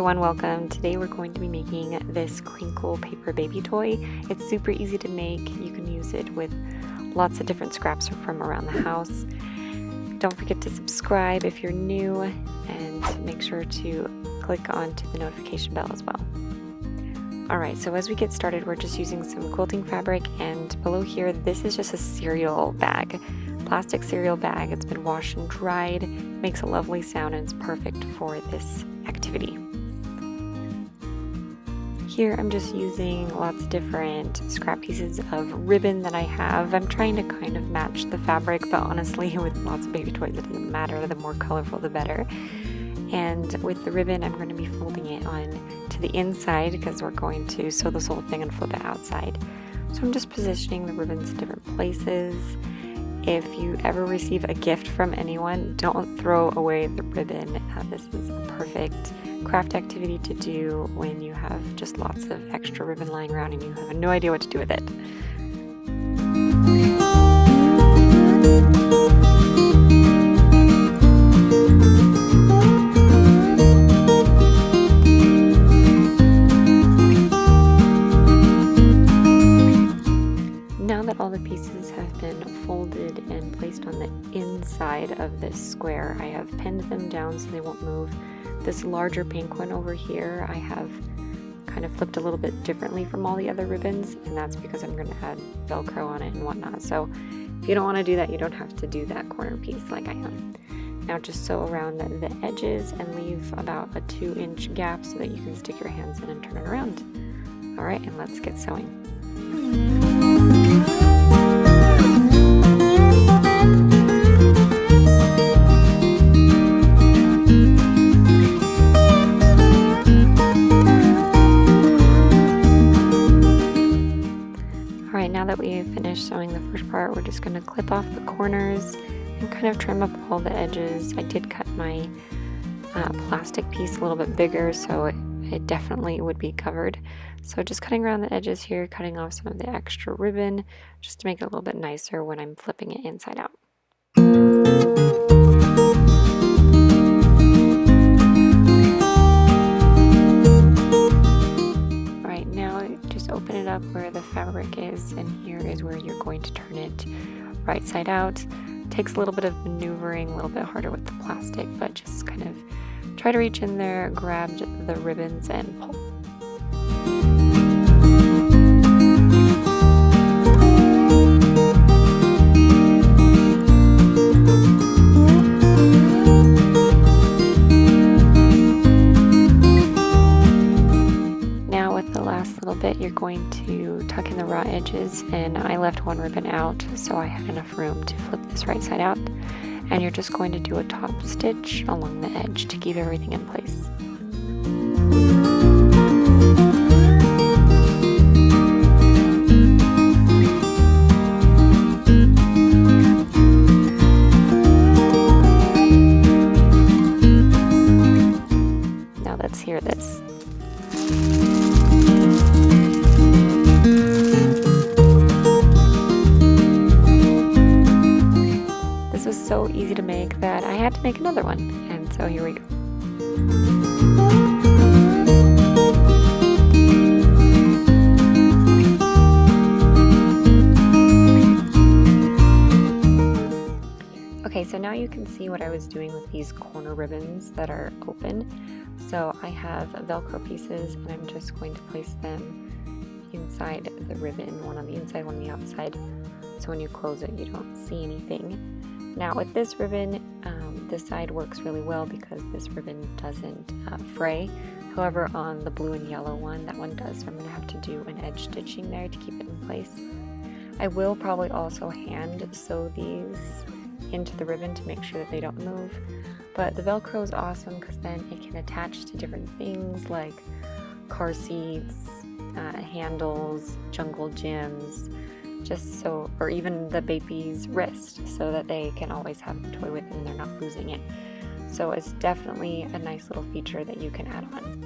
everyone, welcome. Today we're going to be making this crinkle paper baby toy. It's super easy to make. You can use it with lots of different scraps from around the house. Don't forget to subscribe if you're new, and make sure to click onto the notification bell as well. Alright, so as we get started, we're just using some quilting fabric, and below here, this is just a cereal bag. Plastic cereal bag. It's been washed and dried, makes a lovely sound, and it's perfect for this activity. Here I'm just using lots of different scrap pieces of ribbon that I have. I'm trying to kind of match the fabric, but honestly with lots of baby toys it doesn't matter, the more colorful the better. And with the ribbon I'm going to be folding it on to the inside because we're going to sew this whole thing and flip it outside. So I'm just positioning the ribbons in different places. If you ever receive a gift from anyone, don't throw away the ribbon. This is a perfect craft activity to do when you have just lots of extra ribbon lying around and you have no idea what to do with it. Now that all the pieces have been folded and placed on the inside of this square, I have pinned them down so they won't move. This larger pink one over here I have kind of flipped a little bit differently from all the other ribbons, and that's because I'm going to add Velcro on it and whatnot. So if you don't want to do that, you don't have to do that corner piece like I am. Now just sew around the edges and leave about a 2-inch gap so that you can stick your hands in and turn it around. Alright, and let's get sewing. Alright, now that we've finished sewing the first part, we're just going to clip off the corners and kind of trim up all the edges. I did cut my plastic piece a little bit bigger, so it definitely would be covered. So just cutting around the edges here, cutting off some of the extra ribbon, just to make it a little bit nicer when I'm flipping it inside out. Alright, now just open it up where the fabric is, and here is where you're going to turn it right side out. Takes a little bit of maneuvering, a little bit harder with the plastic, but just kind of try to reach in there, grab the ribbons, and pull. Now with the last little bit, you're going to tuck in the raw edges, and I left one ribbon out so I had enough room to flip this right side out. And you're just going to do a top stitch along the edge to keep everything in place. Now let's hear this. This was so easy to make that I had to make another one, and so here we go. Okay, so now you can see what I was doing with these corner ribbons that are open. So I have Velcro pieces, and I'm just going to place them inside the ribbon, one on the inside, one on the outside, so when you close it you don't see anything. Now with this ribbon, this side works really well because this ribbon doesn't fray. However, on the blue and yellow one, that one does, so I'm going to have to do an edge stitching there to keep it in place. I will probably also hand sew these into the ribbon to make sure that they don't move, but the Velcro is awesome because then it can attach to different things like car seats, handles, jungle gyms, just so, or even the baby's wrist, so that they can always have the toy with them and they're not losing it. So it's definitely a nice little feature that you can add on.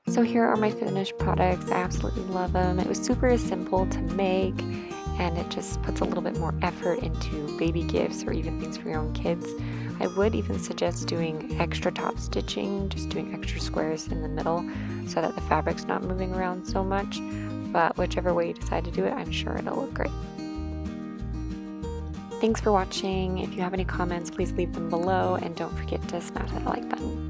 So here are my finished products. I absolutely love them. It was super simple to make, and it just puts a little bit more effort into baby gifts or even things for your own kids. I would even suggest doing extra top stitching, just doing extra squares in the middle so that the fabric's not moving around so much, but whichever way you decide to do it, I'm sure it'll look great. Thanks for watching. If you have any comments, please leave them below, and don't forget to smash that like button.